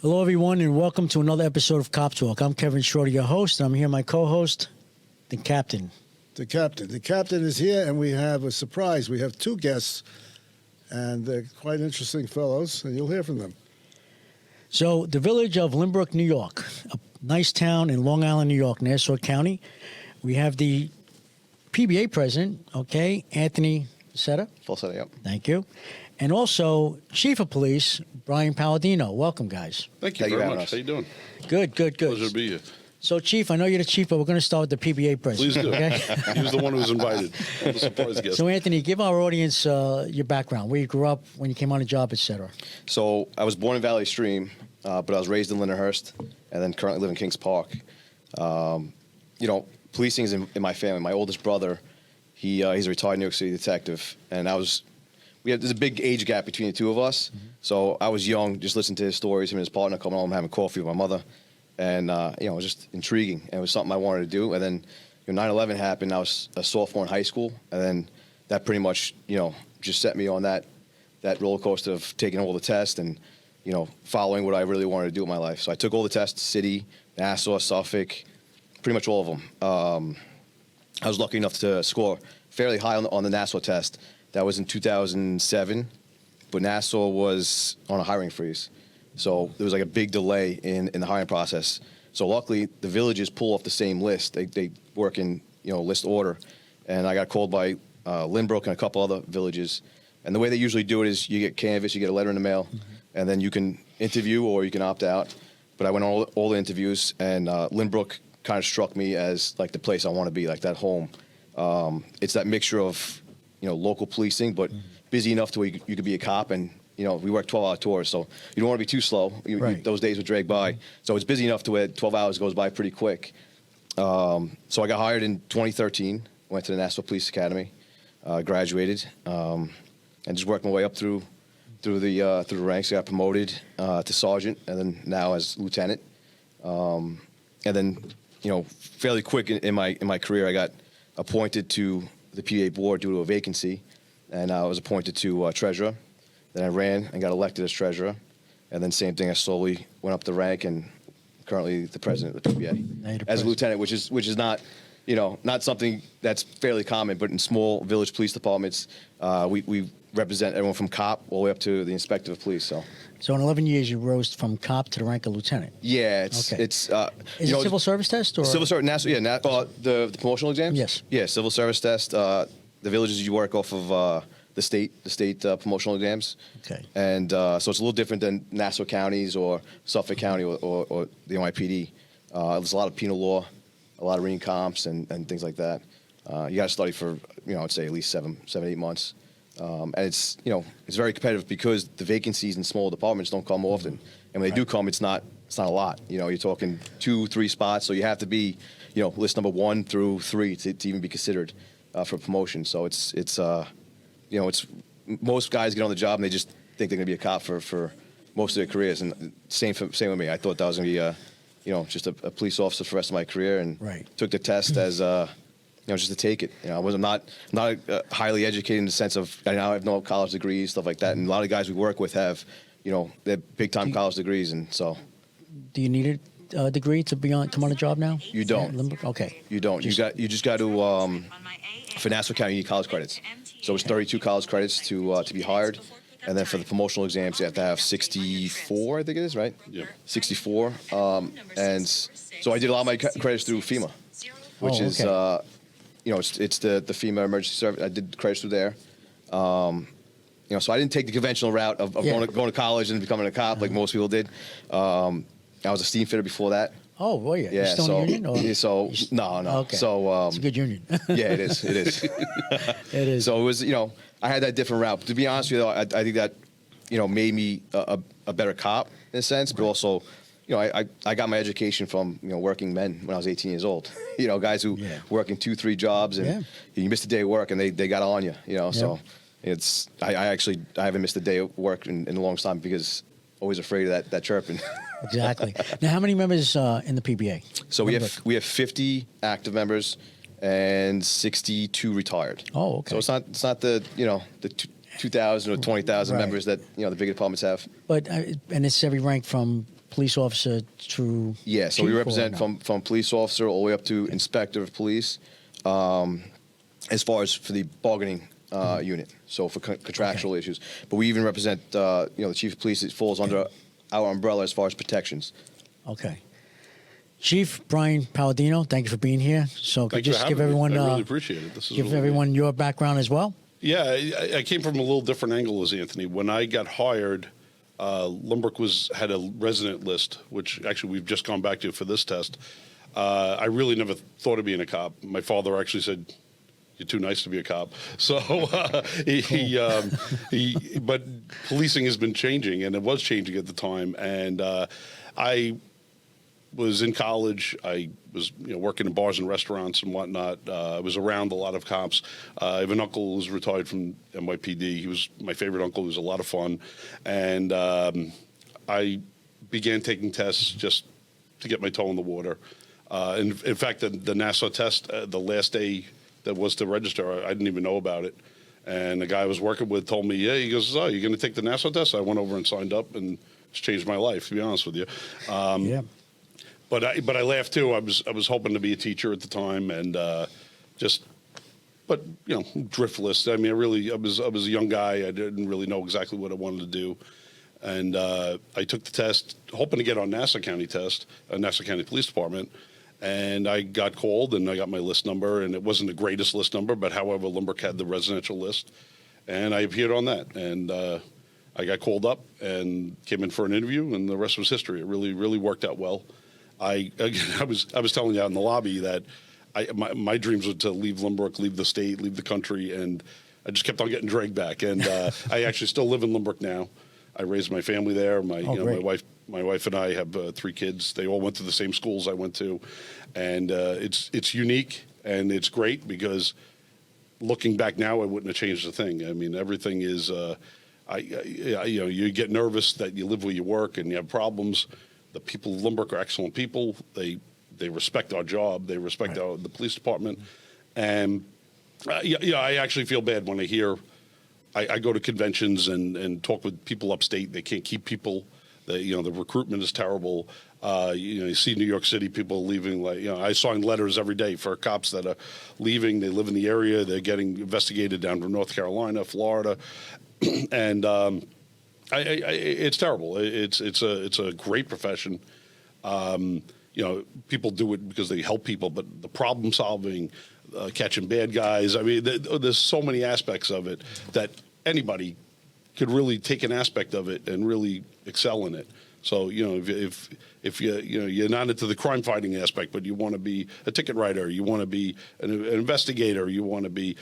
Hello, everyone, and welcome to another episode of Cop Talk. I'm Kevin Schroeder, your host, and I'm here with my co-host, the Captain. The Captain. The Captain is here, and we have a surprise. We have two guests, and they're quite interesting fellows, and you'll hear from them. So, the village of Lynbrook, New York, a nice town in Long Island, New York, Nassau County. We have the PBA President, Anthony Falsitta, yep. Thank you. And also, Chief of Police, Brian Palladino. Welcome, guys. Thank you very much. How you doing? Good. Pleasure to be here. So, Chief, I know you're the Chief, but we're going to start with the PBA President. Please do. Okay? He was the one who was invited. The surprise guest. So, Anthony, give our audience your background, where you grew up, when you came on the job, etc. So I was born in Valley Stream, but I was raised in Lindenhurst, and then currently live in Kings Park. Policing is in my family. My oldest brother, he's a retired New York City detective, and there's a big age gap between the two of us. Mm-hmm. So I was young, just listening to his stories, him and his partner coming home having coffee with my mother. And, it was just intriguing. And it was something I wanted to do. And then 9/11 happened. I was a sophomore in high school. And then that pretty much, just set me on that roller coaster of taking all the tests and, following what I really wanted to do in my life. So I took all the tests, City, Nassau, Suffolk, pretty much all of them. I was lucky enough to score fairly high on the Nassau test. That was in 2007, but Nassau was on a hiring freeze. So there was like a big delay in the hiring process. So luckily, the villages pull off the same list. They work in, list order. And I got called by Lynbrook and a couple other villages. And the way they usually do it is you get canvas, you get a letter in the mail, and then you can interview or you can opt out. But I went on all the interviews, and Lynbrook kind of struck me as like the place I want to be, like that home. It's that mixture of local policing, but busy enough to where you could be a cop. And, we work 12-hour tours, so you don't want to be too slow. Right. Those days would drag by. So it's busy enough to where 12 hours goes by pretty quick. So I got hired in 2013, went to the Nassau Police Academy, graduated, and just worked my way up through the ranks. I got promoted to sergeant, and then now as lieutenant. And then, fairly quick in my career, I got appointed to the PBA board due to a vacancy, and I was appointed to treasurer. Then I ran and got elected as treasurer, and then same thing. I slowly went up the rank, and currently the president of the PBA as a lieutenant, which is not, not something that's fairly common. But in small village police departments, we represent everyone from cop all the way up to the inspector of police. So in 11 years, you rose from cop to the rank of lieutenant. Yeah, it's Is it civil service test or civil service? The promotional exams. Yes. Yeah, civil service test. The villages you work off of the state promotional exams. Okay. And so it's a little different than Nassau counties or Suffolk County or the NYPD. There's a lot of penal law, a lot of re-comps and things like that. You got to study for I'd say at least 7, 8 months. And it's it's very competitive because the vacancies in small departments don't come often, and when they do come, it's not a lot. You're talking 2, 3 spots, so you have to be list number 1 through 3 to even be considered for promotion. So it's most guys get on the job and they just think they're going to be a cop for most of their careers, and same with me. I thought that was going to be just a police officer for the rest of my career, and took the test as just to take it. I was not highly educated in the sense of I have no college degrees, stuff like that. And a lot of guys we work with have, they're big time college degrees, and so. Do you need a degree to come on the job now? You don't. Okay. You don't. You just got to for Nassau County you need college credits. So it's 32 college credits to be hired. And then for the promotional exams, you have to have 64, I think it is, right? Yeah. 64. And so I did a lot of my credits through FEMA, which is. It's the FEMA emergency service. I did credits through there. So I didn't take the conventional route of going to college and becoming a cop like most people did. I was a steam fitter before that. Oh, were you? Yeah. You still in the union? Or? No. Okay. So it's a good union. Yeah, it is. It is. So it was, I had that different route. To be honest with you, I think that, made me a better cop in a sense, but also. I got my education from, working men when I was 18 years old. Guys who work in 2, 3 jobs, and you missed a day of work and they got on you, So it's I haven't missed a day of work in a long time because always afraid of that chirping. Exactly. Now, how many members in the PBA? So we have 50 active members and 62 retired. Oh, okay. So it's not the 2,000 or 20,000 members that the bigger departments have. But and it's every rank from police officer through. Yeah, so we chief or represent no? from police officer all the way up to inspector of police, as far as for the bargaining unit. So for contractual issues, but we even represent the chief of police. It falls under our umbrella as far as protections. Okay. Chief Brian Palladino, thank you for being here. So could Thanks you for just having give everyone me. I really appreciate it. This is give really everyone your background as well. Yeah, I came from a little different angle as Anthony. When I got hired, Lynbrook had a resident list, which actually we've just gone back to for this test. I really never thought of being a cop. My father actually said, "You're too nice to be a cop." So but policing has been changing, and it was changing at the time. And I was in college. I was working in bars and restaurants and whatnot. I was around a lot of cops. I have an uncle who's retired from NYPD. He was my favorite uncle. He was a lot of fun. And I began taking tests just to get my toe in the water. In fact, the Nassau test, the last day that was to register, I didn't even know about it. And the guy I was working with told me, yeah, he goes, "Oh, you're going to take the Nassau test?" I went over and signed up, and it's changed my life, to be honest with you. Yeah. But I laughed too. I was hoping to be a teacher at the time, and driftless. I mean, I was a young guy. I didn't really know exactly what I wanted to do, and I took the test, hoping to get on Nassau County Police Department, and I got called, and I got my list number, and it wasn't the greatest list number, but however, Lynbrook had the residential list, and I appeared on that, and I got called up and came in for an interview, and the rest was history. It really, really worked out well. I was telling you out in the lobby that my dreams were to leave Lynbrook, leave the state, leave the country, and I just kept on getting dragged back. And I actually still live in Lynbrook now. I raised my family there. My wife and I have 3 kids. They all went to the same schools I went to, and it's unique and it's great because looking back now, I wouldn't have changed a thing. I mean, everything is. You get nervous that you live where you work and you have problems. The people of Lynbrook are excellent people. They respect our job. They respect the police department. And I actually feel bad when I hear. I go to conventions and talk with people upstate. They can't keep people. The recruitment is terrible. You see New York City people leaving. I sign letters every day for cops that are leaving. They live in the area. They're getting investigated down to North Carolina, Florida, and. It's terrible. It's a great profession. People do it because they help people, but the problem solving, catching bad guys. I mean, there's so many aspects of it that anybody could really take an aspect of it and really excel in it. So if you're not into the crime fighting aspect, but you want to be a ticket writer, you want to be an investigator, you want to be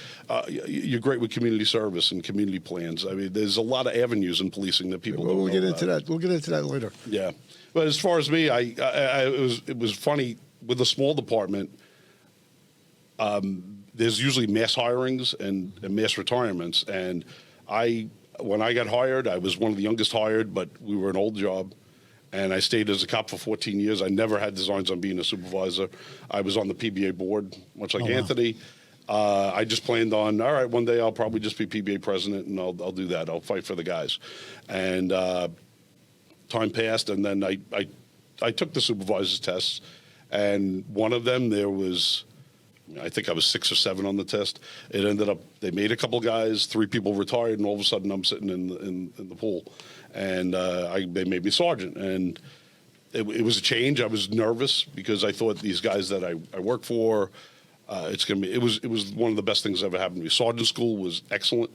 you're great with community service and community plans. I mean, there's a lot of avenues in policing that people don't know We'll get about. into that. We'll get into that later. Yeah, but as far as me, it was funny with a small department. There's usually mass hirings and mass retirements, and when I got hired, I was one of the youngest hired, but we were an old job. And I stayed as a cop for 14 years. I never had designs on being a supervisor. I was on the PBA board, much like Anthony. I just planned on, all right, one day I'll probably just be PBA president, and I'll do that. I'll fight for the guys. And time passed, and then I took the supervisor's tests. And one of them, I think I was 6 or 7 on the test. It ended up, they made a couple guys, 3 people retired, and all of a sudden I'm sitting in the pool. And they made me sergeant, and it was a change. I was nervous because I thought these guys that I work for, it was one of the best things that ever happened to me. Sergeant school was excellent.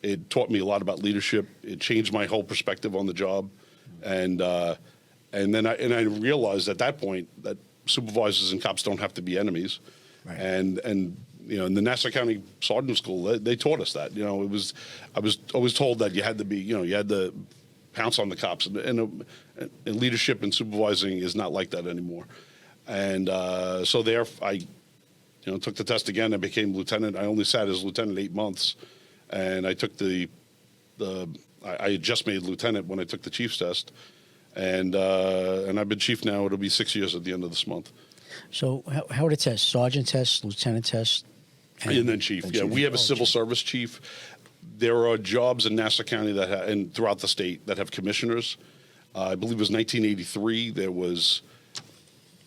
It taught me a lot about leadership. It changed my whole perspective on the job, and then I realized at that point that supervisors and cops don't have to be enemies, and in the Nassau County Sergeant School, they taught us that. I was always told that you had to be, you had to pounce on the cops, and leadership and supervising is not like that anymore. And so there, I took the test again. I became lieutenant. I only sat as lieutenant 8 months, and I took I had just made lieutenant when I took the chief's test, and I've been chief now. It'll be 6 years at the end of this month. So how are the tests? Sergeant test, lieutenant test, and then chief. Yeah, we have a civil service chief. There are jobs in Nassau County and throughout the state that have commissioners. I believe it was 1983. There was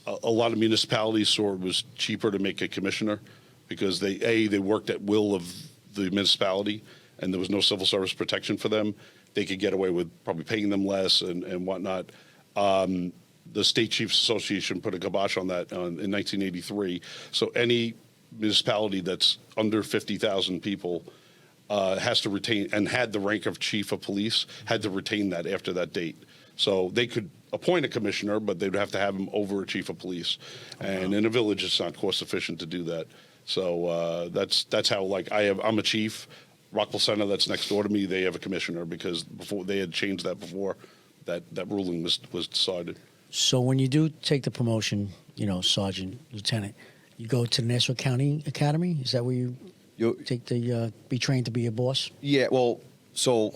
a lot of municipalities saw it was cheaper to make a commissioner because they worked at will of the municipality and there was no civil service protection for them. They could get away with probably paying them less and whatnot. The State Chiefs Association put a kibosh on that in 1983. So any municipality that's under 50,000 people has to retain, and had the rank of chief of police, had to retain that after that date. So they could appoint a commissioner, but they'd have to have him over a chief of police. And in a village, it's not cost efficient to do that. So that's how, like, I'm a chief. Rockville Center, that's next door to me, they have a commissioner because before they had changed that before that ruling was decided. So when you do take the promotion, sergeant, lieutenant, you go to the Nassau County Academy? Is that where you take be trained to be a boss? Yeah, well, so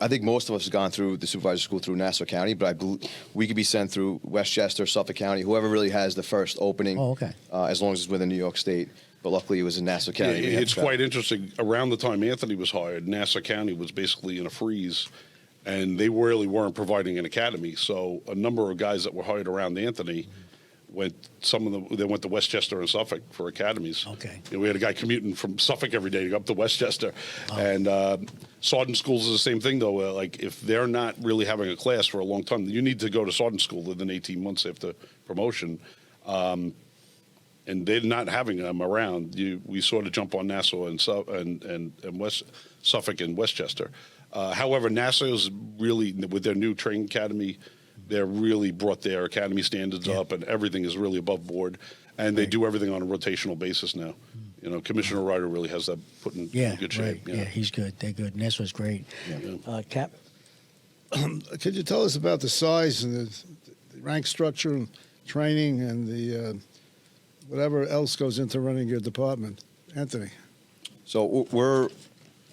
I think most of us have gone through the supervisor school through Nassau County, but I believe we could be sent through Westchester, Suffolk County, whoever really has the first opening. Oh, okay. As long as it's within New York State. But luckily, it was in Nassau County. Yeah, it's quite interesting. Around the time Anthony was hired, Nassau County was basically in a freeze, and they really weren't providing an academy. So a number of guys that were hired around Anthony went. Some of them they went to Westchester and Suffolk for academies. Okay. We had a guy commuting from Suffolk every day to go up to Westchester, and sergeant schools is the same thing though. Like if they're not really having a class for a long time, you need to go to sergeant school within 18 months after promotion. And they're not having them around. We sort of jump on Nassau and West Suffolk and Westchester. However, Nassau's really, with their new training academy, they're really brought their academy standards up, and everything is really above board. And they do everything on a rotational basis now. Commissioner Ryder really has that put in good shape. Right. Yeah, he's good. They're good. Nassau's great. Yeah. Cap? Could you tell us about the size and the rank structure and training and the whatever else goes into running your department? Anthony. So we're a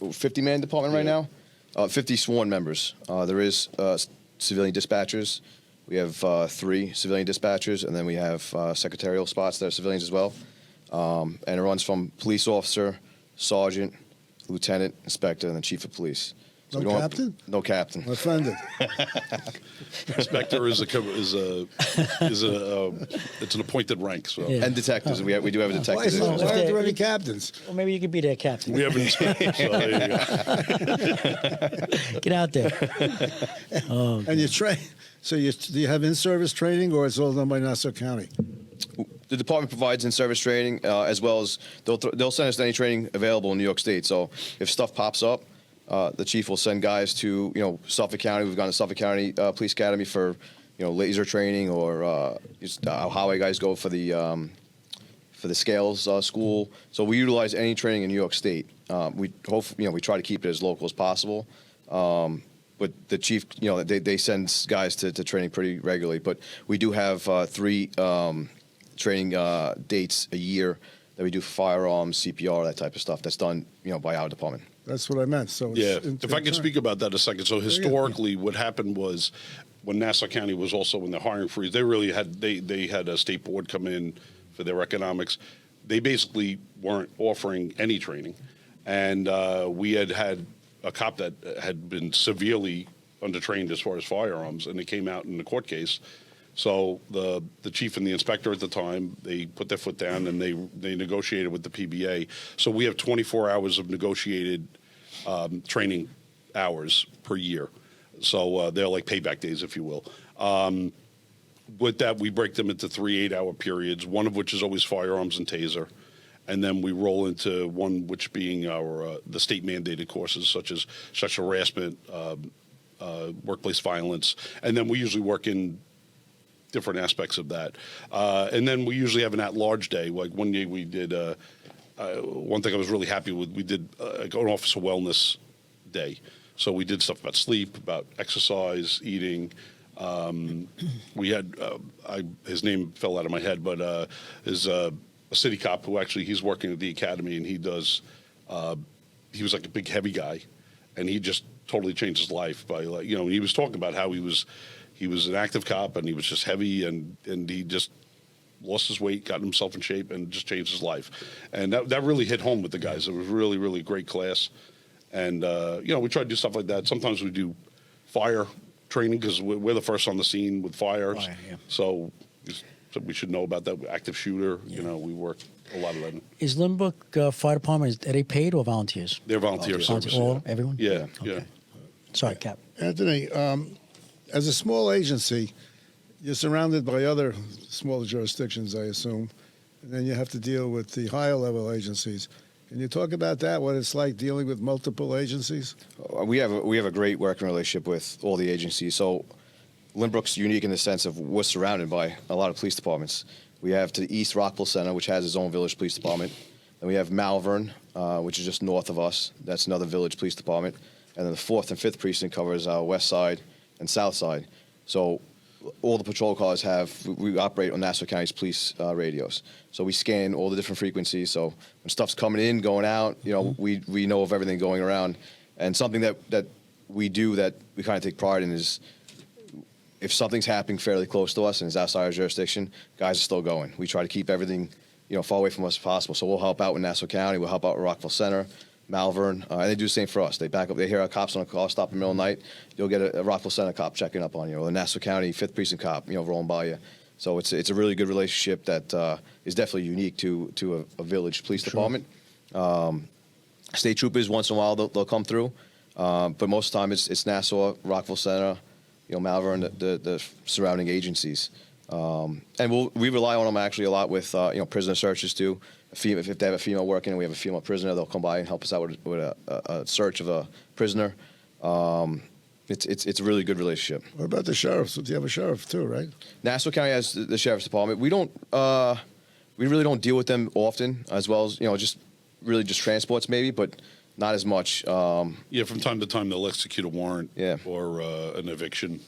50-man department right now, 50 sworn members. There is civilian dispatchers. We have 3 civilian dispatchers, and then we have secretarial spots that are civilians as well. And it runs from police officer, sergeant, lieutenant, inspector, and then chief of police. So No captain? No captain. I'm offended. Inspector is it's an appoied rank. So Yeah. And detectives. We do have a detective. Why division as well. aren't there any captains? Well, maybe you could be their captain. we have an inspector. So there you go. Get out there. And you train. So do you have in-service training, or it's all done by Nassau County? The department provides in-service training, as well as they'll send us any training available in New York State. So if stuff pops up, the chief will send guys to Suffolk County. We've gone to Suffolk County Police Academy for laser training, or just highway guys go for the scales school. So we utilize any training in New York State. We try to keep it as local as possible. But the chief, they send guys to training pretty regularly. But we do have 3 training dates a year that we do for firearms, CPR, that type of stuff. That's done, by our department. That's what I meant. So Yeah, if I could speak about that a second. So historically, what happened was when Nassau County was also in the hiring freeze, they really had they had a state board come in for their economics. They basically weren't offering any training, and we had a cop that had been severely undertrained as far as firearms, and it came out in the court case. So the chief and the inspector at the time, they put their foot down and they negotiated with the PBA. So we have 24 hours of negotiated training hours per year. So they're like payback days, if you will. With that, we break them into 3 8-hour periods, one of which is always firearms and taser. And then we roll into one which being our the state mandated courses such as sexual harassment, workplace violence. And then we usually work in different aspects of that. And then we usually have an at-large day. Like one day we did, one thing I was really happy with, we did an officer wellness day. So we did stuff about sleep, about exercise, eating. We had, his name fell out of my head, but is a city cop who actually, he's working at the academy, and he does, he was like a big heavy guy, and he just totally changed his life by he was talking about how he was an active cop, and he was just heavy, and he just lost his weight, got himself in shape, and just changed his life. And that really hit home with the guys. It was really, really great class. And, we try to do stuff like that. Sometimes we do fire training because we're the first on the scene with fires. Fire, yeah. So we should know about that. Active shooter, we work a lot of that. Is Lynbrook Fire Department, are they paid or volunteers? They're volunteer service. All, yeah. everyone? Yeah, Okay. yeah. Sorry, Cap. Anthony, as a small agency, you're surrounded by other smaller jurisdictions, I assume, and then you have to deal with the higher level agencies. Can you talk about that? What it's like dealing with multiple agencies? We have a great working relationship with all the agencies. So Lynbrook's unique in the sense of we're surrounded by a lot of police departments. We have to the east Rockville Center, which has its own village police department. Then we have Malvern, which is just north of us. That's another village police department. And then the 4th and 5th precinct covers west side and south side. So all the patrol cars we operate on Nassau County's police radios. So we scan all the different frequencies. So when stuff's coming in, going out, we know of everything going around. And something that we do that we kind of take pride in is if something's happening fairly close to us and is outside our jurisdiction, guys are still going. We try to keep everything, far away from us as possible. So we'll help out with Nassau County. We'll help out with Rockville Center, Malvern, and they do the same for us. They back up. They hear our cops on a car stop in the middle of the night. You'll get a Rockville Center cop checking up on you, or the Nassau County 5th Precinct cop, rolling by you. So it's a really good relationship that is definitely unique to a village police department. State troopers, once in a while, they'll come through. But most of the time, it's Nassau, Rockville Center, Malvern, the surrounding agencies. And we rely on them actually a lot with, prisoner searches too. If they have a female working and we have a female prisoner, they'll come by and help us out with a search of a prisoner. It's a really good relationship. What about the sheriffs? You have a sheriff too, right? Nassau County has the sheriff's department. We really don't deal with them often, as well as just transports maybe, but not as much. From time to time they'll execute a warrant or an eviction.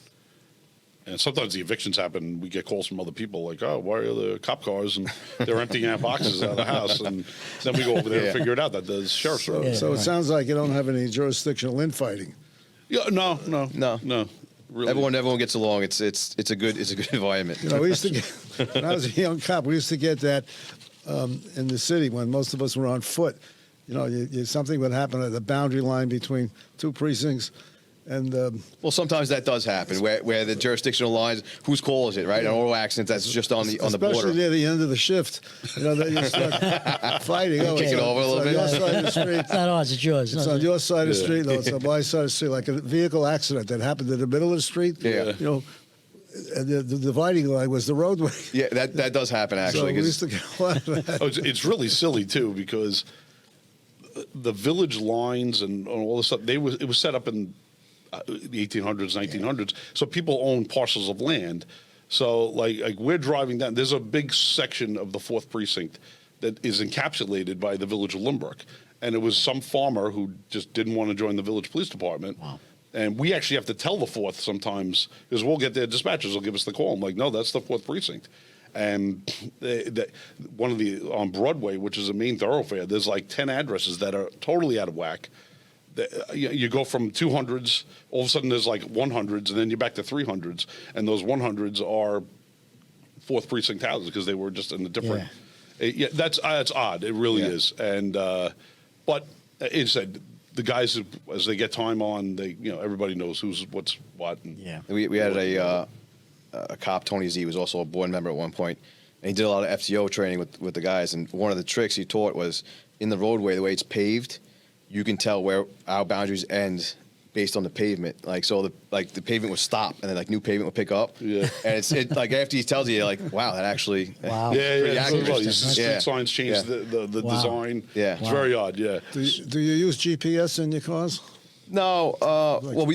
And sometimes the evictions happen. We get calls from other people like, "Oh, why are the cop cars?" And they're emptying out boxes out of the house. And then we go over there and figure it out that the sheriff's. So it sounds like you don't have any jurisdictional infighting. Yeah, no. Really. Everyone gets along. It's a good environment. We used to get when I was a young cop. We used to get that in the city when most of us were on foot. Something would happen at the boundary line between two precincts. And well, sometimes that does happen, where the jurisdictional lines, whose call is it, right? An auto accident that's just on the border. Especially near the end of the shift, that you start fighting. Kick it over a little bit. Your side of the street. It's not ours, it's yours. It's on your side of the street, though. It's on my side of the street, like a vehicle accident that happened in the middle of the street. Yeah. And the dividing line was the roadway. Yeah, that does happen actually. So we used to get a lot of that. It's really silly too because the village lines and all this stuff. It was set up in the 1800s, 1900s. So people own parcels of land. So like we're driving down. There's a big section of the 4th Precinct that is encapsulated by the village of Lynbrook. And it was some farmer who just didn't want to join the village police department. Wow. And we actually have to tell the 4th sometimes because we'll get their dispatchers will give us the call. I'm like, no, that's the 4th Precinct. And one of the on Broadway, which is a main thoroughfare, there's like 10 addresses that are totally out of whack. You go from 200s, all of a sudden there's like 100s, and then you're back to 300s, and those 100s are 4th Precinct houses because they were just in a different. Yeah, that's odd. It really is. And but it said the guys as they get time on, everybody knows who's what's what. And we had a cop, Tony Z, was also a board member at one point, and he did a lot of FTO training with the guys. And one of the tricks he taught was in the roadway, the way it's paved, you can tell where our boundaries end based on the pavement. The pavement would stop and then new pavement would pick up. Yeah. And it's after he tells you, you're like, wow, that actually. Wow. Yeah. Street signs change the design. Yeah. It's very odd. Yeah. Do you use GPS in your cars? No.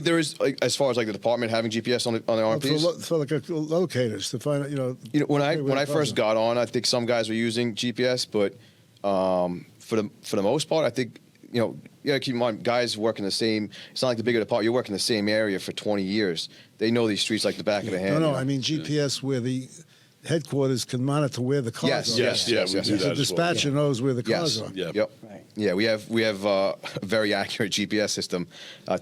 There is as far as the department having GPS on the RMPs. For locators to find out. When I first got on, I think some guys were using GPS, but for the most part, I think. You got to keep in mind, guys work in the same. It's not like the bigger department. You work in the same area for 20 years. They know these streets like the back of their hand. No. I mean GPS where the headquarters can monitor where the cars are. Yes. We do that The dispatcher knows where the cars are. Yep. Right. Yeah, we have a very accurate GPS system.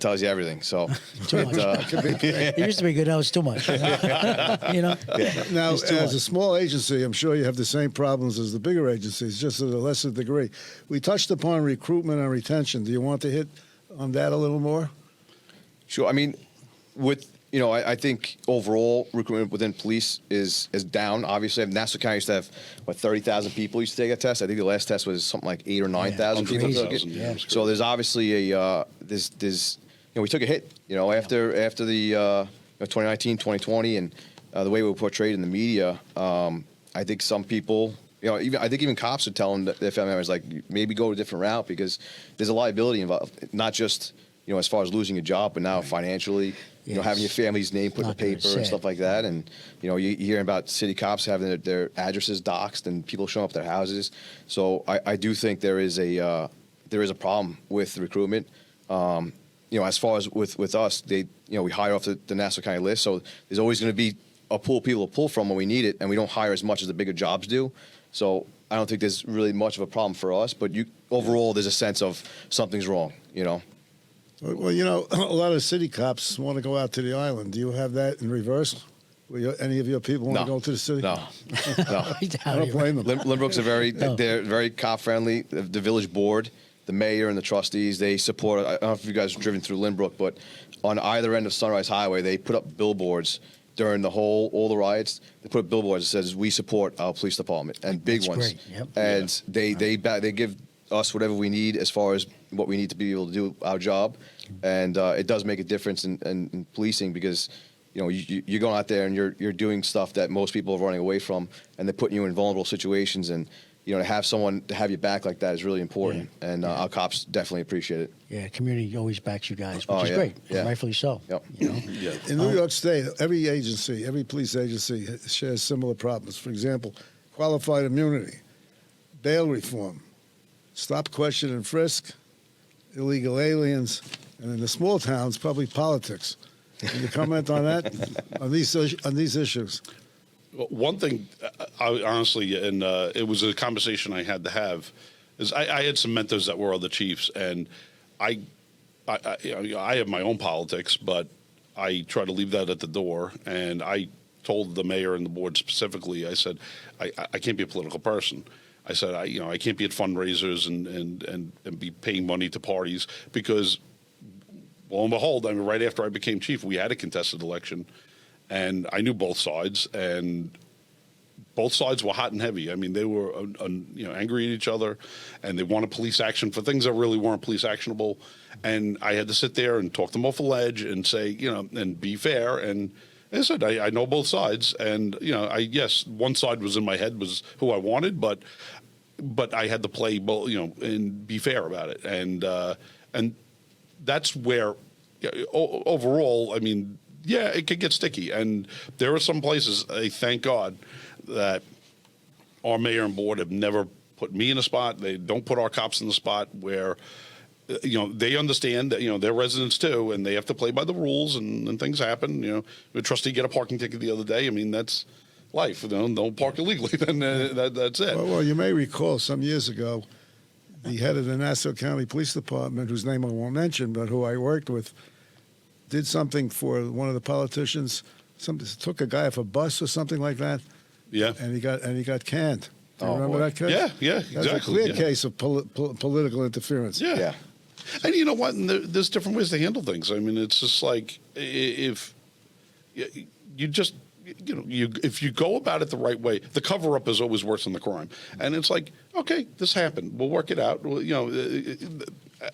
Tells you everything. So too much. It used to be good. Now it's too much. Now, as a small agency, I'm sure you have the same problems as the bigger agencies, just at a lesser degree. We touched upon recruitment and retention. Do you want to hit on that a little more? Sure. I mean, with I think overall recruitment within police is down. Obviously, Nassau County used to have 30,000 people used to take a test. I think the last test was something like 8,000 or 9,000 people crazy. took it. Yeah. So there's obviously there's we took a hit. After the 2019, 2020, and the way we were portrayed in the media. I think some people. I think even cops are telling their family members, like, maybe go a different route because there's a liability involved, not just, as far as losing a job, but now financially, having your family's name put in the paper and stuff like that. And, you hear about city cops having their addresses doxxed and people showing up at their houses. So I do think there is a problem with recruitment. As far as with us, we hire off the Nassau County list. So there's always going to be a pool of people to pull from when we need it. And we don't hire as much as the bigger jobs do. So I don't think there's really much of a problem for us, but overall there's a sense of something's wrong, Well, a lot of city cops want to go out to the island. Do you have that in reverse? Any of your people want to go to the city? No. I don't blame them. Lynbrook's they're very cop friendly. The village board, the mayor, and the trustees, they support. I don't know if you guys have driven through Lynbrook, but on either end of Sunrise Highway, they put up billboards during all the riots. They put up billboards that says we support our police department, and big ones. Great. Yep. And they give us whatever we need as far as what we need to be able to do our job, and it does make a difference in policing because you're going out there and you're doing stuff that most people are running away from, and they're putting you in vulnerable situations, and to have someone to have your back like that is really important, and our cops definitely appreciate it. Yeah, community always backs you guys, which is great, and rightfully so. Yep. In New York State, every police agency shares similar problems. For example, qualified immunity, bail reform, stop, question, and frisk, illegal aliens, and in the small towns, public politics. Can you comment on that, on these issues? One thing, I honestly, and it was a conversation I had to have, is I had some mentors that were other chiefs, and I have my own politics, but I try to leave that at the door. And I told the mayor and the board specifically, I said, I can't be a political person. I said, I can't be at fundraisers and be paying money to parties because, lo and behold, right after I became chief, we had a contested election. And I knew both sides, and both sides were hot and heavy. They were angry at each other, and they wanted police action for things that really weren't police actionable. And I had to sit there and talk them off a ledge and say, and be fair. And as I said, I know both sides, and yes, one side was in my head was who I wanted, but I had to play both, and be fair about it. And that's where overall, yeah, it could get sticky. And there are some places, thank God, that our mayor and board have never put me in a spot. They don't put our cops in the spot where, they understand that, they're residents too, and they have to play by the rules, and things happen. The trustee get a parking ticket the other day. That's life. Don't park illegally. Then that's it. Well, you may recall some years ago, the head of the Nassau County Police Department, whose name I won't mention, but who I worked with, did something for one of the politicians. Took a guy off a bus or something like that. Yeah, and he got canned. Do you remember that case? Yeah, exactly. That's a clear case of political interference. Yeah. And you know what? And there's different ways to handle things. It's just like if you just if you go about it the right way, the cover up is always worse than the crime. And it's like, okay, this happened. We'll work it out.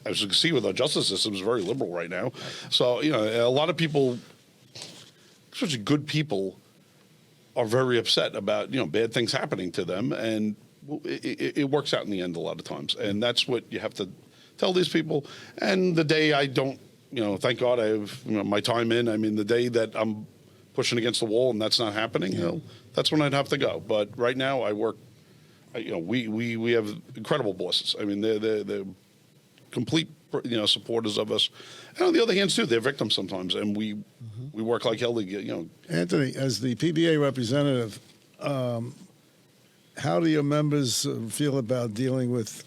As you can see with our justice system, is very liberal right now. So, a lot of people, especially good people, are very upset about, bad things happening to them. And it works out in the end a lot of times. And that's what you have to tell these people. And the day I don't, thank God I have my time in. The day that I'm pushing against the wall and that's not happening, that's when I'd have to go. But right now I work, we have incredible bosses. They're complete, supporters of us. And on the other hand, too, they're victims sometimes, and we work like hell to get, Anthony, as the PBA representative, how do your members feel about dealing with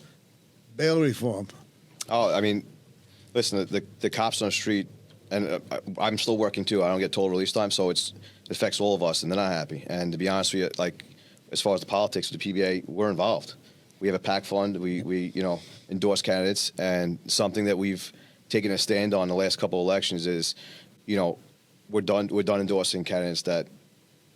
bail reform? Oh, listen, the cops on the street, and I'm still working too. I don't get total release time, so it affects all of us, and they're not happy. And to be honest with you, as far as the politics of the PBA, we're involved. We have a PAC fund. We endorse candidates, and something that we've taken a stand on the last couple of elections is, we're done endorsing candidates that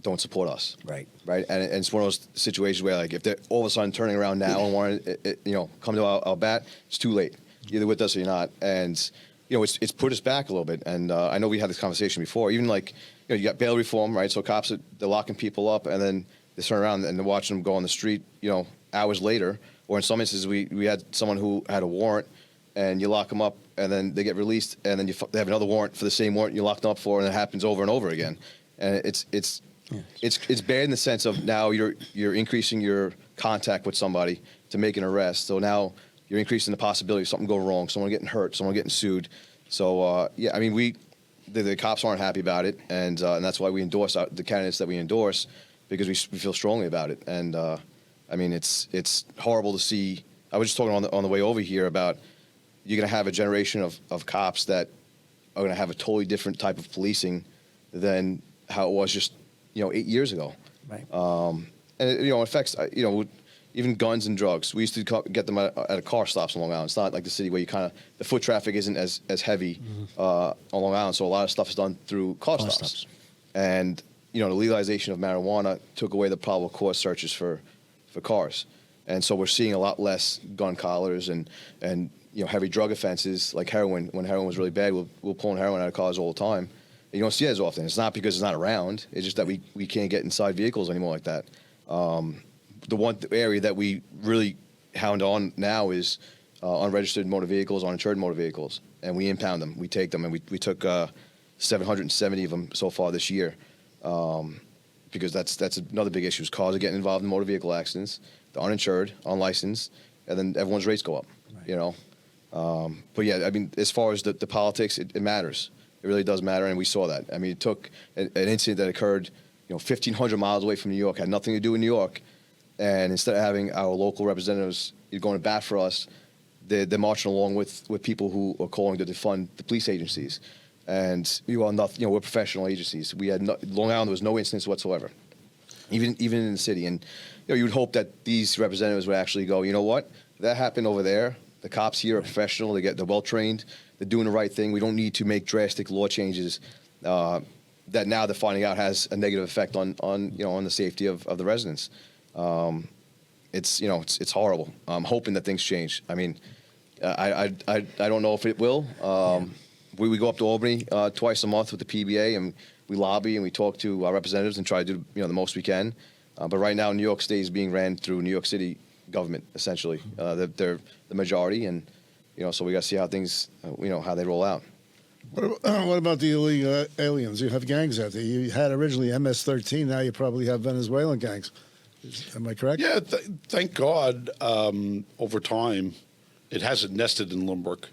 don't support us. Right. Right. And it's one of those situations where, like, if they're all of a sudden turning around now and want to, come to our bat, it's too late. You're either with us or you're not. And, it's put us back a little bit. And I know we had this conversation before. Even like, you got bail reform, right? So cops, they're locking people up, and then they turn around and they're watching them go on the street, hours later. Or in some instances, we had someone who had a warrant, and you lock them up, and then they get released, and then they have another warrant for the same warrant you locked them up for, and it happens over and over again. And it's bad in the sense of now you're increasing your contact with somebody to make an arrest. So now you're increasing the possibility of something going wrong, someone getting hurt, someone getting sued. So the cops aren't happy about it, and that's why we endorse the candidates that we endorse, because we feel strongly about it. And it's horrible to see. I was just talking on the way over here about you're going to have a generation of cops that are going to have a totally different type of policing than how it was just 8 years ago. Right. And it affects even guns and drugs. We used to get them at a car stops on Long Island. It's not like the city where the foot traffic isn't as heavy on Long Island. So a lot of stuff is done through car stops. And the legalization of marijuana took away the probable cause searches for cars. And so we're seeing a lot less gun collars and heavy drug offenses like heroin. When heroin was really bad, we're pulling heroin out of cars all the time. You don't see it as often. It's not because it's not around. It's just that we can't get inside vehicles anymore like that. The one area that we really hound on now is unregistered motor vehicles, uninsured motor vehicles, and we impound them. We take them, and we took 770 of them so far this year, because that's another big issue. Is cars are getting involved in motor vehicle accidents. They're uninsured, unlicensed, and then everyone's rates go up. Right. But yeah, as far as the politics, it matters. It really does matter, and we saw that. It took an incident that occurred, 1,500 miles away from New York, had nothing to do with New York, and instead of having our local representatives going to bat for us, they're marching along with people who are calling to defund the police agencies. And we're professional agencies. We had Long Island, there was no incidents whatsoever, even in the city. And you would hope that these representatives would actually go, you know what, that happened over there. The cops here are professional. They're well trained. They're doing the right thing. We don't need to make drastic law changes that now they're finding out has a negative effect on the safety of the residents. It's horrible. I'm hoping that things change. I don't know if it will. We go up to Albany twice a month with the PBA, and we lobby and we talk to our representatives and try to do the most we can. But right now, New York State is being ran through New York City government, essentially. They're the majority, and so we got to see how things, how they roll out. What about the illegal aliens? You have gangs out there. You had originally MS-13. Now you probably have Venezuelan gangs. Am I correct? Yeah, thank God, over time, it hasn't nested in Lynbrook,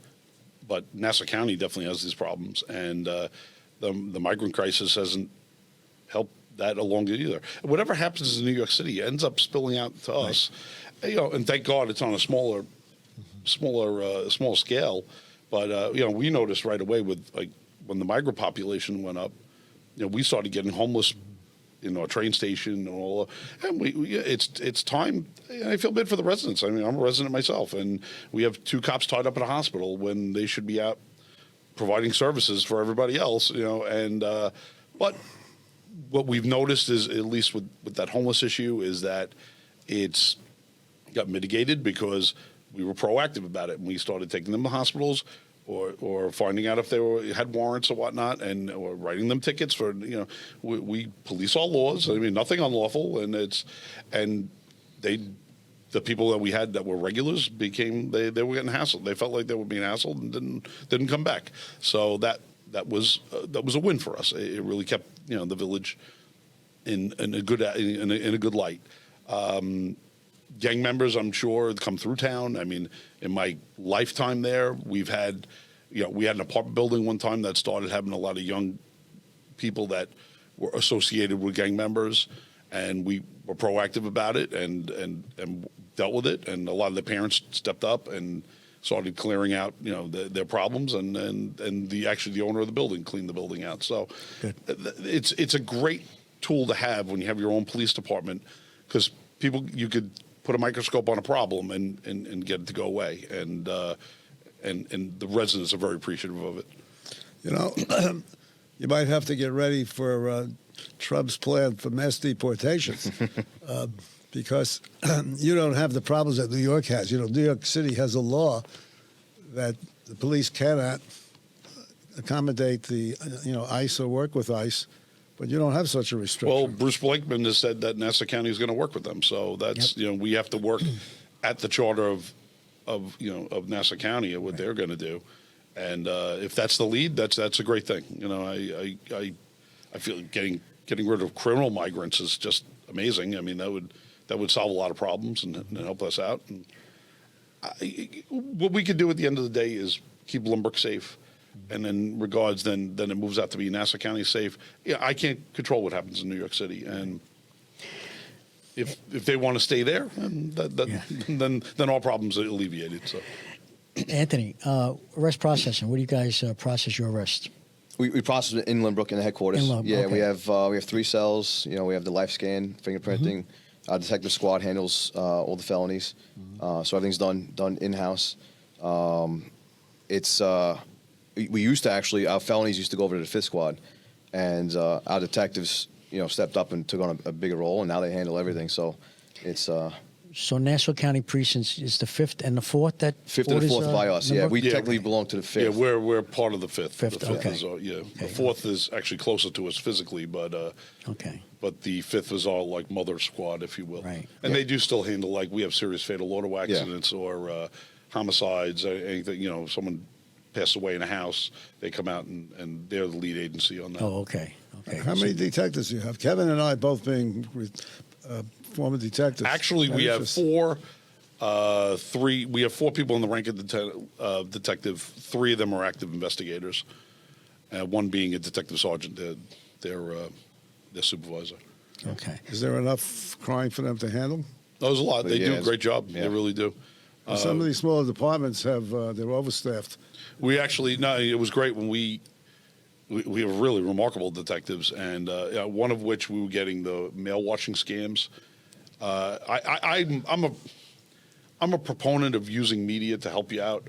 but Nassau County definitely has these problems, and the migrant crisis hasn't helped that along either. Whatever happens in New York City ends up spilling out to us, and thank God it's on a smaller scale. But we noticed right away with when the migrant population went up, we started getting homeless a train station and all, and it's time. I feel bad for the residents. I'm a resident myself, and we have 2 cops tied up in a hospital when they should be out providing services for everybody else. But what we've noticed is, at least with that homeless issue, is that it's got mitigated because we were proactive about it, and we started taking them to hospitals or finding out if they had warrants or whatnot, or writing them tickets for, we police all laws. Nothing unlawful, and the people that we had that were regulars became they were getting hassled. They felt like they were being hassled and didn't come back. So that was a win for us. It really kept the village in a good light. Gang members, I'm sure, come through town. In my lifetime there, we had an apartment building one time that started having a lot of young people that were associated with gang members, and we were proactive about it and dealt with it. And a lot of the parents stepped up and started clearing out, their problems, and the owner of the building cleaned the building out. So it's a great tool to have when you have your own police department, because you could put a microscope on a problem and get it to go away, and the residents are very appreciative of it. you might have to get ready for Trump's plan for mass deportations because you don't have the problems that New York has. New York City has a law that the police cannot accommodate the ICE or work with ICE, but you don't have such a restriction. Well, Bruce Blakeman has said that Nassau County is going to work with them, so that's we have to work at the charter of Nassau County and what they're going to do, and if that's the lead, that's a great thing. I feel getting rid of criminal migrants is just amazing. I mean, that would solve a lot of problems and help us out. And what we could do at the end of the day is keep Lynbrook safe. And in regards, then it moves out to be Nassau County safe. Yeah, I can't control what happens in New York City, and if they want to stay there, then all problems are alleviated. So, Anthony, arrest processing. What do you guys process your arrest? We process it in Lynbrook in the headquarters. Okay. We have 3 cells. We have the life scan, fingerprinting. Our detective squad handles all the felonies, so everything's done in house. We used to actually, our felonies used to go over to the 5th squad, and our detectives, stepped up and took on a bigger role, and now they handle everything. So it's. So Nassau County precincts is the 5th and the 4th that 5th and the 4th by us. Lynbrook? We technically belong to the 5th. Yeah, we're part of the 5th. Fifth, The 5th okay. is Okay. the 4th is actually closer to us physically, but Okay. But the 5th is our mother squad, if you will. Right. And they do still handle we have serious fatal auto accidents or homicides, anything. Someone passed away in a house, they come out and they're the lead agency on that. Oh, okay. How many detectives do you have? Kevin and I both being former detectives. Actually, we have 4. 3. We have 4 people in the rank of detective. 3 of them are active investigators. 1 being a detective sergeant. Their supervisor. Okay. Is there enough crime for them to handle? There's a lot. They do a great job. Yeah. They really do. Some of these smaller departments they're overstaffed. We actually it was great when we have really remarkable detectives, and one of which we were getting the mail washing scams. I'm a proponent of using media to help you out,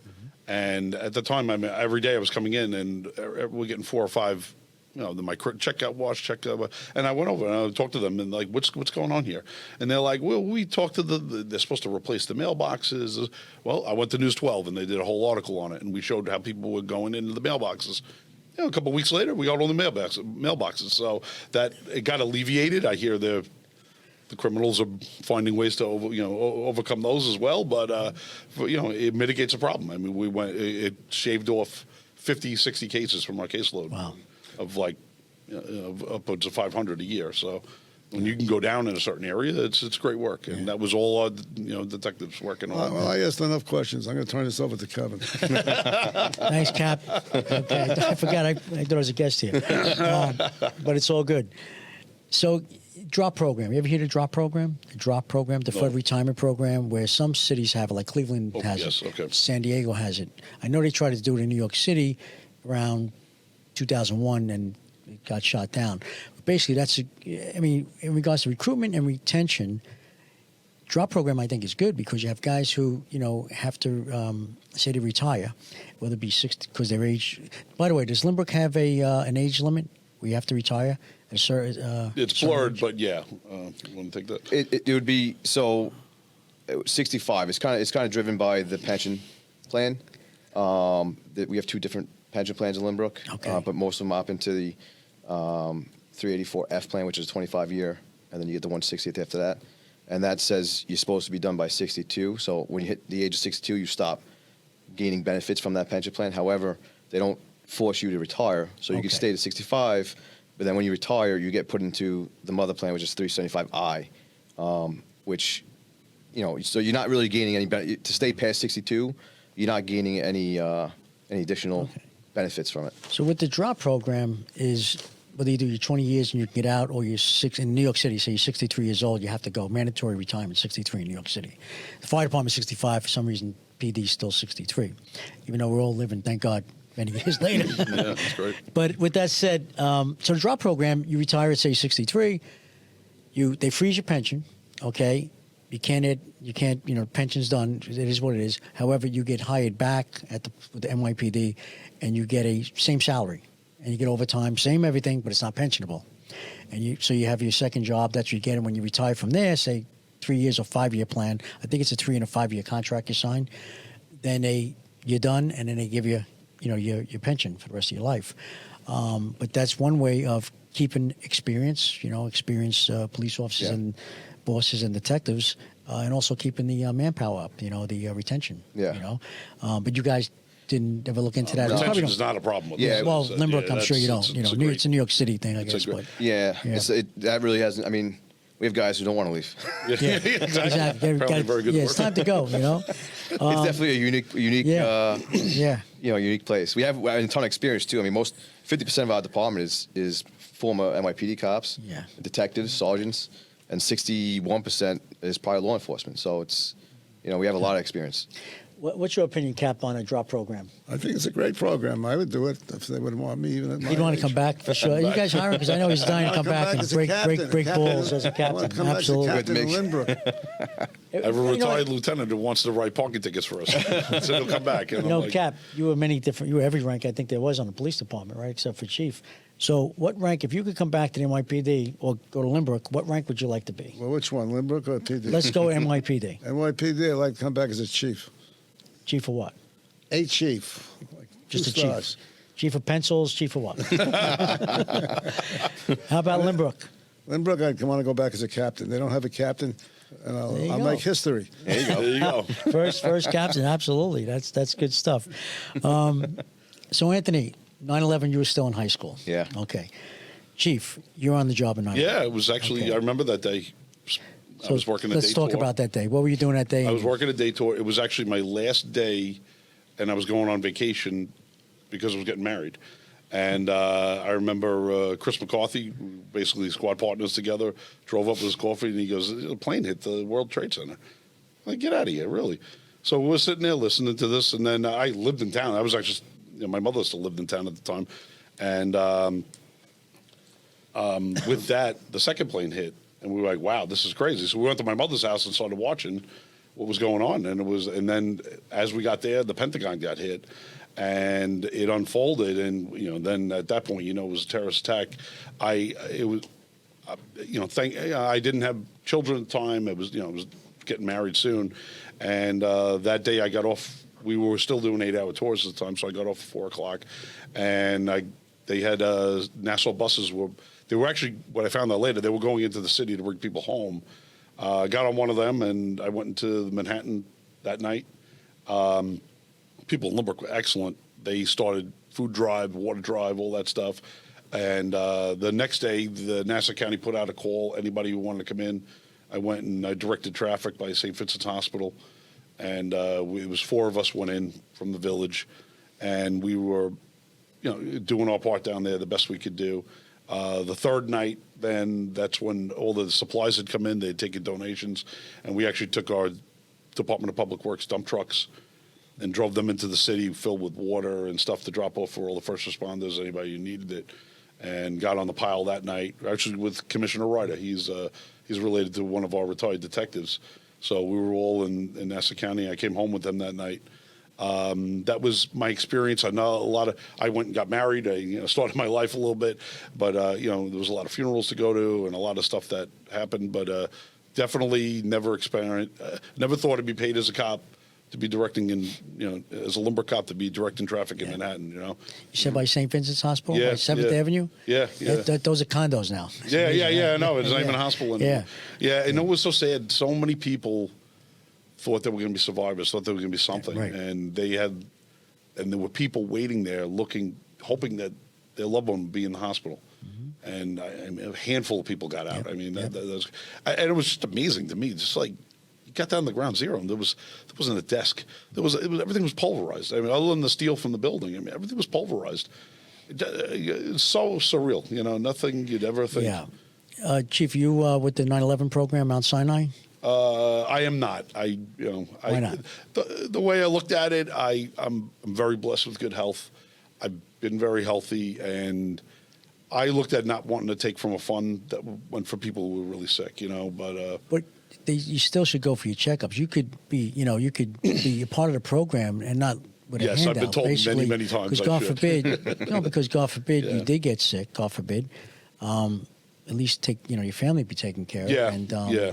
and at the time, every day I was coming in, and we're getting 4 or 5. My check out wash, and I went over and I talked to them and what's going on here? And they're like, well, we talked to they're supposed to replace the mailboxes. Well, I went to News 12 and they did a whole article on it, and we showed how people were going into the mailboxes. A couple of weeks later, we got all the mailboxes, so that it got alleviated. I hear the criminals are finding ways to overcome those as well, but it mitigates a problem. I mean, it shaved off 50, 60 cases from our caseload. Wow. Of upwards of 500 a year. So when you can go down in a certain area, it's great work, and that was all our detectives working on. Well, I asked enough questions. I'm going to turn this over to Kevin. Thanks, Cap. Okay, I forgot. I thought I was a guest here, but it's all good. So, drop program. You ever hear the drop program? The drop program, deferred retirement program, where some cities have it, like Cleveland has yes, it. okay. San Diego has it. I know they tried to do it in New York City around 2001 and it got shot down. But basically, in regards to recruitment and retention, drop program I think is good because you have guys who have to say to retire, whether it be 60 because their age. By the way, does Lynbrook have an age limit where you have to retire? It's blurred, but yeah, I wouldn't think that. It would be 65. It's kind of driven by the pension plan. We have 2 different pension plans in Lynbrook, but most of them opt into the 384F plan, which is a 25-year, and then you get the 160th after that. And that says you're supposed to be done by 62. So when you hit the age of 62, you stop gaining benefits from that pension plan. However, they don't force you to retire, so you can stay to 65. But then when you retire, you get put into the mother plan, which is 375I, which, so you're not really gaining any benefit. To stay past 62, you're not gaining any additional benefits from it. So with the drop program is whether you do your 20 years and you can get out, or you're in New York City, say you're 63 years old, you have to go. Mandatory retirement, 63 in New York City. The fire department 65. For some reason, PD is still 63, even though we're all living, thank God, many years later. Yeah, that's great. But with that said, so the drop program, you retire at say 63, they freeze your pension, okay? You can't, pension's done. It is what it is. However, you get hired back with the NYPD, and you get a same salary, and you get overtime, same everything, but it's not pensionable. And so you have your second job. That's what you get. And when you retire from there, say 3 years or 5 year plan, I think it's a 3 and a 5 year contract you sign. Then you're done, and then they give you, your pension for the rest of your life. But that's one way of keeping experienced police officers and bosses and detectives, and also keeping the manpower up. The retention. Yeah. But you guys didn't ever look into that. Retention Probably is not a problem with Yeah, this. Well, Lynbrook, I'm sure you don't. It's It's a New York City thing, I guess. But Yeah, that really hasn't. I mean, we have guys who don't want to leave. yeah, exactly. Probably very good it's work. time to go. It's definitely a unique, Yeah. Yeah. unique place. We have a ton of experience too. I mean, 50% of our department is former NYPD cops, Yeah. detectives, sergeants, and 61% is prior law enforcement. So it's, we have a lot of experience. What's your opinion, Cap, on a drop program? I think it's a great program. I would do it if they would want me even at my He'd want to age. come back for sure. You guys hire him because I know he's dying to come back and as a break captain. balls as a I want captain. to come back as a Absolutely. captain in Good Lynbrook. I have a retired lieutenant who wants to write parking tickets for us. So he'll come back. And I'm like, Cap, you were every rank I think there was on the police department, right, except for chief. So what rank, if you could come back to the NYPD or go to Lynbrook, what rank would you like to be? Well, which one, Lynbrook or PD? Let's go NYPD. NYPD, I'd like to come back as a chief. Chief of what? A chief. Like Just a 2 stars. chief. Chief of pencils, chief of what? How about Lynbrook? Lynbrook, I'd want to go back as a captain. They don't have a captain, and There you I'll go. make history. There you go. there you go. First captain, absolutely. That's good stuff. So Anthony, 9/11, you were still in high school. Yeah. Okay. Chief, you're on the job in 9/11. Yeah, it was actually, Okay. I remember that day. I was working a day Let's talk tour. about that day. What were you doing that day? I was working a day tour. It was actually my last day, and I was going on vacation because I was getting married. And I remember Chris McCarthy, basically squad partners together, drove up with his coffee, and he goes, "A plane hit the World Trade Center." I'm like, get out of here, really? So we were sitting there listening to this, and then I lived in town. I was actually, my mother still lived in town at the time. And with that, the second plane hit. And we were like, wow, this is crazy. So we went to my mother's house and started watching what was going on. And then as we got there, the Pentagon got hit and it unfolded. And, then at that point, it was a terrorist attack. I didn't have children at the time. I was getting married soon. And that day I got off, we were still doing 8-hour tours at the time. So I got off at 4:00 and they had Nassau buses they were actually, what I found out later, they were going into the city to bring people home. I got on one of them, and I went into Manhattan that night. People in Lynbrook were excellent. They started food drive, water drive, all that stuff. And the next day, the Nassau County put out a call, anybody who wanted to come in. I went and I directed traffic by St. Vincent's Hospital. And it was 4 of us went in from the village. And we were, doing our part down there the best we could do. The third night, then that's when all the supplies had come in. They had taken donations, and we actually took our Department of Public Works dump trucks and drove them into the city filled with water and stuff to drop off for all the first responders, anybody who needed it, and got on the pile that night, actually with Commissioner Ryder. He's related to one of our retired detectives. So we were all in Nassau County. I came home with them that night. That was my experience. I know I went and got married. I started my life a little bit, but there was a lot of funerals to go to and a lot of stuff that happened. But definitely never thought I'd be paid as a cop to be directing as a Lynbrook cop to be directing traffic in Manhattan. You said by St. Vincent's Hospital, Yeah, by 7th yeah. Avenue. Yeah. Those are condos now. Yeah. No, it's not even a hospital anymore. Yeah. And it was so sad. So many people thought they were going to be survivors, thought they were going to be something, Right. and there were people waiting there, hoping that their loved one would be in the hospital, and a handful of people got out. Yep. I mean, Yep. and it was just amazing to me. Just like you got down to ground zero, and there wasn't a desk. Everything was pulverized. I mean, other than the steel from the building, everything was pulverized. It's so surreal, nothing you'd ever think. Yeah. Chief, you with the 9/11 program, Mount Sinai. I am not. Why not? The way I looked at it, I'm very blessed with good health. I've been very healthy, and I looked at not wanting to take from a fund that went for people who were really sick. But You still should go for your checkups. You could be, be a part of the program and not with a Yes, I've handout. been told many, basically, many times Because I God should. forbid, because God forbid Yeah. you did get sick. God forbid. At least take your family be taken care of. Yeah, And yeah.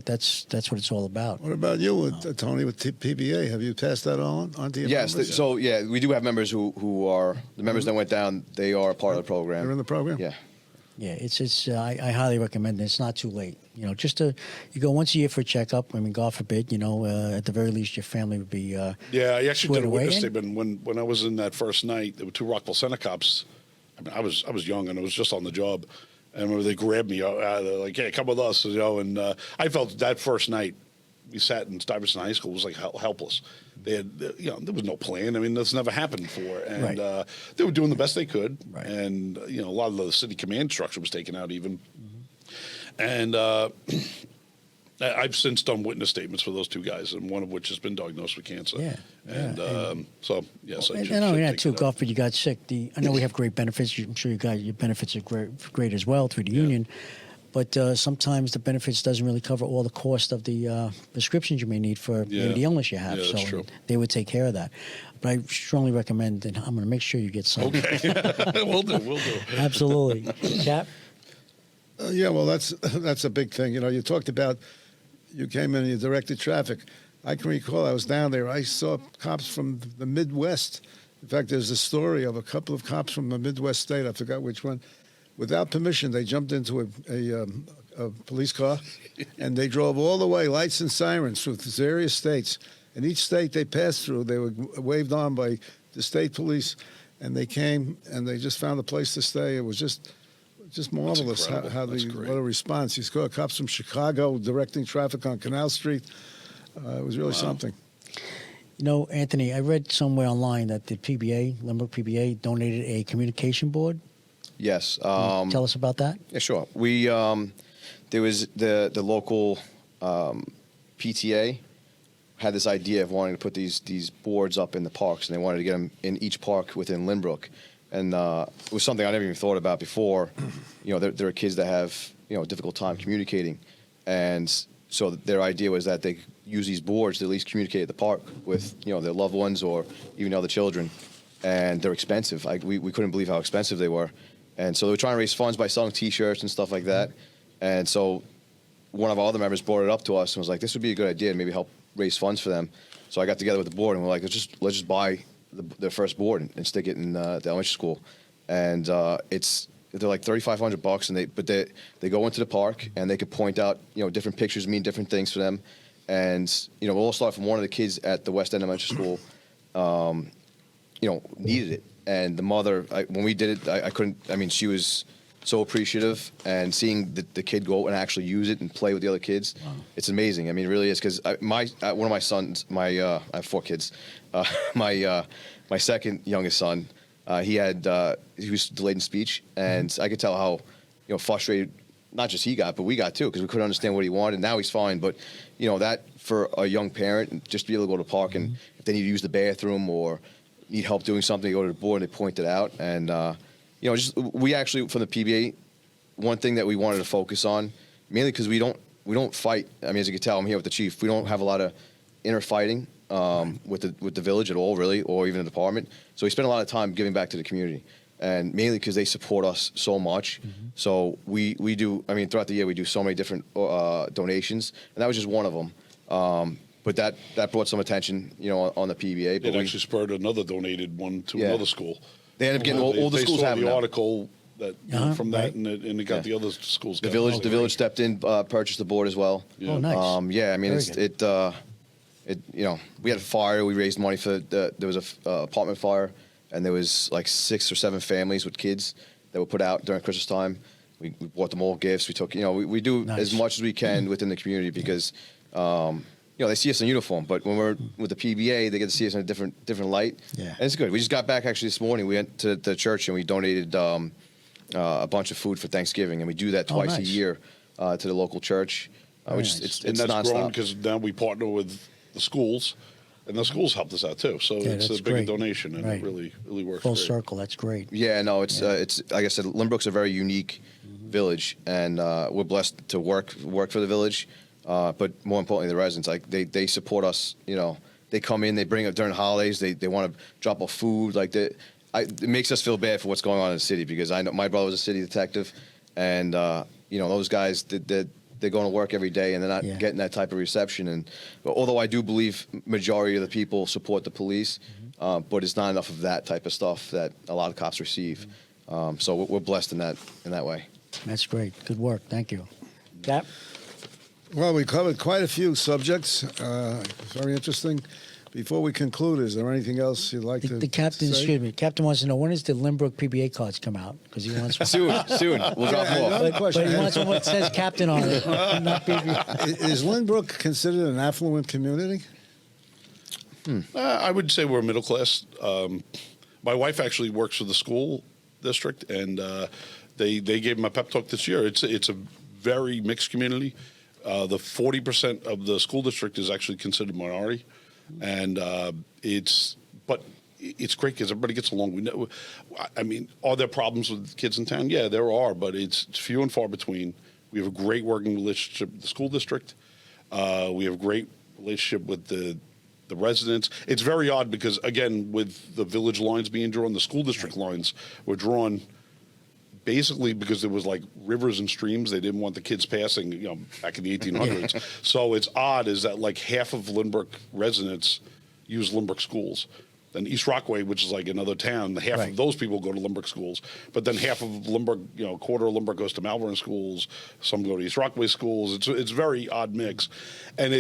that's what it's all about. What about you, Tony, with PBA? Have you passed that on to your Yes. members? So yeah, we do have members who are the members that went down. They are a part of the program. They're in the program? Yeah. Yeah, it's. I highly recommend it. It's not too late. Just you go once a year for a checkup. I mean, God forbid, at the very least, your family would be. Yeah, I actually squared did a away. witness And- statement when I was in that first night. There were 2 Rockville Center cops. I mean, I was young and I was just on the job. And I remember they grabbed me, they're like, "Hey, come with us," And I felt that first night we sat in Stuyvesant High School was like helpless. They had, there was no plan. I mean, that's never happened before, and Right. they were doing the best they could. Right. And a lot of the city command structure was taken out even. And I've since done witness statements for those 2 guys, and one of which has been diagnosed with cancer. Yeah, And yeah, so yes, I And should not only that take too, it up. God forbid you got sick. I know we have great benefits. I'm sure you got your benefits are great as well through the union. But sometimes the benefits doesn't really cover all the cost of the prescriptions you may need for maybe the illness you have. Yeah, that's so true. they would take care of that. But I strongly recommend, and I'm going to make sure you get some. Okay, we'll do. Absolutely. Cap? Yeah, well, that's a big thing. You talked about you came in and you directed traffic. I can recall I was down there. I saw cops from the Midwest. In fact, there's a story of a couple of cops from the Midwest state. I forgot which one. Without permission, they jumped into a police car, and they drove all the way, lights and sirens, through various states. And each state they passed through, they were waved on by the state police, and they came and they just found a place to stay. It was just marvelous incredible. how That's great. what a response. You saw cops from Chicago directing traffic on Canal Street. It was really something. Anthony, I read somewhere online that the PBA, Lynbrook PBA, donated a communication board. Yes. Tell us about that. Yeah, sure. We there was the local PTA had this idea of wanting to put these boards up in the parks, and they wanted to get them in each park within Lynbrook, and it was something I never even thought about before. There are kids that have a difficult time communicating, and so their idea was that they could use these boards to at least communicate at the park with their loved ones or even other children, and they're expensive. We couldn't believe how expensive they were. And so they were trying to raise funds by selling T-shirts and stuff like that. And so one of our other members brought it up to us and was like, "This would be a good idea to maybe help raise funds for them." So I got together with the board and we're like, let's just buy the first board and stick it in the elementary school. And they're like $3,500, and they go into the park and they could point out different pictures mean different things for them. And we'll all start from one of the kids at the West End Elementary School. Needed it. And the mother, when we did it, I couldn't. I mean, she was so appreciative, and seeing the kid go and actually use it and play with the other kids, it's amazing. I mean, it really is, because one of my sons, I have 4 kids. My second youngest son, he was delayed in speech, and I could tell how frustrated not just he got, but we got too, because we couldn't understand what he wanted. Now he's fine, but that for a young parent, just to be able to go to the park and if they need to use the bathroom or need help doing something, go to the board and they point it out. And we actually, from the PBA, one thing that we wanted to focus on, mainly because we don't fight. I mean, as you can tell, I'm here with the chief. We don't have a lot of inner fighting with the village at all, really, or even the department. So we spend a lot of time giving back to the community, and mainly because they support us so much. So we do. I mean, throughout the year we do so many different donations, and that was just one of them. But that brought some attention, on the PBA. But It actually spurred another donated one to another school. They ended up getting all the schools saw have the them now. article that from that, right. and it got the other schools. The got village, it. the village stepped in, purchased the board as well. Yeah. Oh, nice. Yeah, I mean, Very good. we had a fire. We raised money for there was a apartment fire, and there was like 6 or 7 families with kids that were put out during Christmas time. We bought them all gifts. We took, we do Nice. as much as we can within the community because, they see us in uniform. But when we're with the PBA, they get to see us in a different light. Yeah. And it's good. We just got back actually this morning. We went to the church and we donated a bunch of food for Thanksgiving, and we do that twice a nice. year to the local church. Which nice. it's And that's grown nonstop. because now we partner with the schools, and the schools helped us out too. So Yeah, it's that's a bigger great. donation, and Right. it really works. Full great. circle. That's great. Yeah, no, it's like I said, Lynbrook's a very unique village, and we're blessed to work for the village. But more importantly, the residents, like they support us, they come in, they bring up during holidays, they want to drop off food. Like it makes us feel bad for what's going on in the city, because I know my brother was a city detective, and those guys they're going to work every day and they're not getting that type of reception. And although I do believe majority of the people support the police, but it's not enough of that type of stuff that a lot of cops receive. So we're blessed in that way. That's great. Good work. Thank you. Cap? Well, we covered quite a few subjects. Very interesting. Before we conclude, is there anything else you'd like to The captain, say? excuse me, captain wants to know, when does the Lynbrook PBA cards come out? Because he wants one. Soon. We'll drop them off. Another But question. he wants one that says captain on it, not PBA. Is Lynbrook considered an affluent community? I would say we're middle class. My wife actually works for the school district, and they gave him a pep talk this year. It's a very mixed community. The 40% of the school district is actually considered minority, and it's great because everybody gets along. We know, I mean, are there problems with kids in town? Yeah, there are, but it's few and far between. We have a great working relationship with the school district. We have a great relationship with the residents. It's very odd because, again, with the village lines being drawn, the school district lines were drawn basically because there was like rivers and streams they didn't want the kids passing, back in the 1800s. So it's odd is that like half of Lynbrook residents use Lynbrook schools. Then East Rockaway, which is like another town, half of those people go to Lynbrook schools. But then half of Lynbrook, a quarter of Lynbrook goes to Malvern schools. Some go to East Rockaway schools. It's a very odd mix. And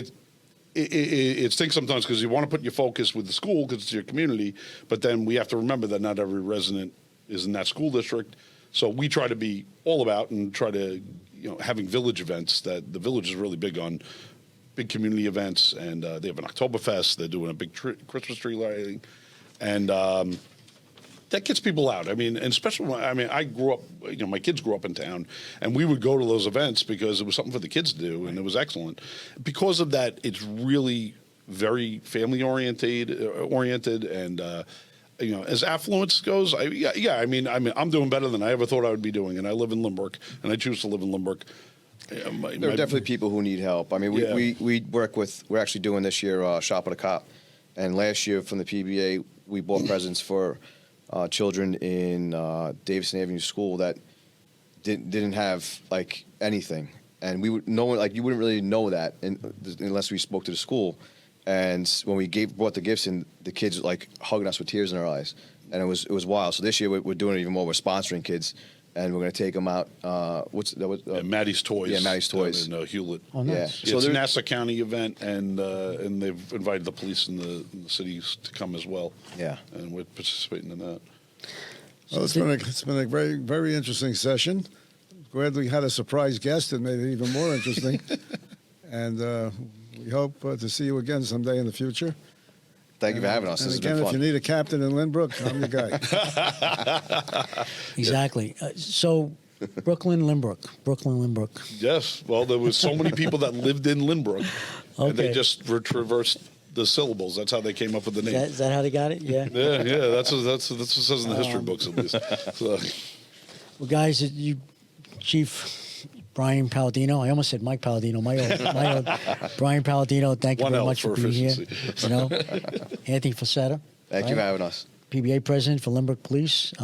it stinks sometimes because you want to put your focus with the school because it's your community, but then we have to remember that not every resident is in that school district. So we try to be all about and try to, having village events. That the village is really big on big community events, and they have an Oktoberfest. They're doing a big Christmas tree lighting, and that gets people out. I mean, and especially I grew up. My kids grew up in town, and we would go to those events because it was something for the kids to do, and it was excellent. Because of that, it's really very family oriented, and as affluence goes, I'm doing better than I ever thought I would be doing, and I live in Lynbrook, and I choose to live in Lynbrook. There are definitely people who need help. I mean, we work with. We're actually doing this year Shop at a Cop, and last year from the PBA we bought presents for children in Davison Avenue School that didn't have like anything, and we would know you wouldn't really know that unless we spoke to the school. And when we brought the gifts in, the kids like hugging us with tears in their eyes, and it was wild. So this year we're doing it even more. We're sponsoring kids, and we're going to take them out. Maddie's Toys. Yeah, Maddie's Toys in Hewlett. Oh, nice. Yeah. So it's a Nassau County event, and they've invited the police in the cities to come as well. Yeah, and we're participating in that. Well, it's been a very, very interesting session. Glad we had a surprise guest that made it even more interesting. And we hope to see you again someday in the future. Thank you for having us. And This again, has been if fun. you need a captain in Lynbrook, I'm the guy. Exactly. So, Lynbrook. Yes. Well, there was so many people that lived in Lynbrook, and they Okay. just reversed the syllables. That's how they came up with the name. Is that how they got it? Yeah. Yeah. That's what it says in the history books, at least. So, Well, guys, Chief Brian Palladino. I almost said Mike Palladino. My old Brian Palladino. Thank you One very L much for for being here. efficiency. Anthony Falsitta. Thank you for having us. PBA President for Lynbrook Police.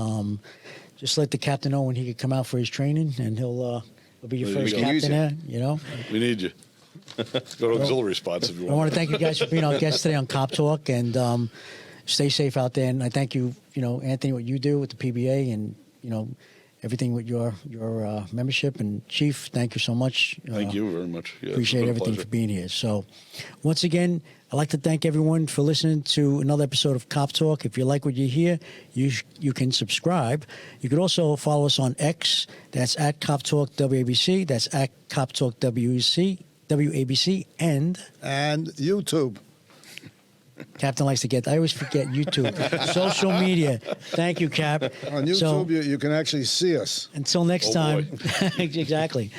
Just let the captain know when he could come out for his training, and he'll be your Well, we first can use captain you. there. we need you. Go to auxiliary spots if you I want want. to thank you guys for being our guests today on Cop Talk, and stay safe out there. And I thank you, Anthony, what you do with the PBA, and everything with your membership. And Chief, thank you so much. Thank you very much. Yeah, it's Appreciate been a everything pleasure. for being here. So, once again, I'd like to thank everyone for listening to another episode of Cop Talk. If you like what you hear, you can subscribe. You could also follow us on X. That's at Cop Talk WABC. That's at Cop Talk WABC. And YouTube. Captain likes to I always forget YouTube. Social media. Thank you, Cap. On YouTube, So, you can actually see us. until next Oh, time. boy. Exactly.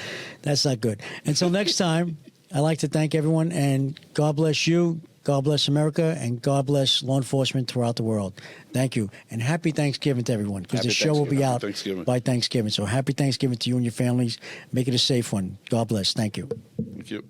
That's not good. Until next time, I'd like to thank everyone, and God bless you, God bless America, and God bless law enforcement throughout the world. Thank you. And happy Thanksgiving to everyone, because the Happy show will be Thanksgiving. out Happy Thanksgiving. by Thanksgiving. So happy Thanksgiving to you and your families. Make it a safe one. God bless. Thank you. Thank you.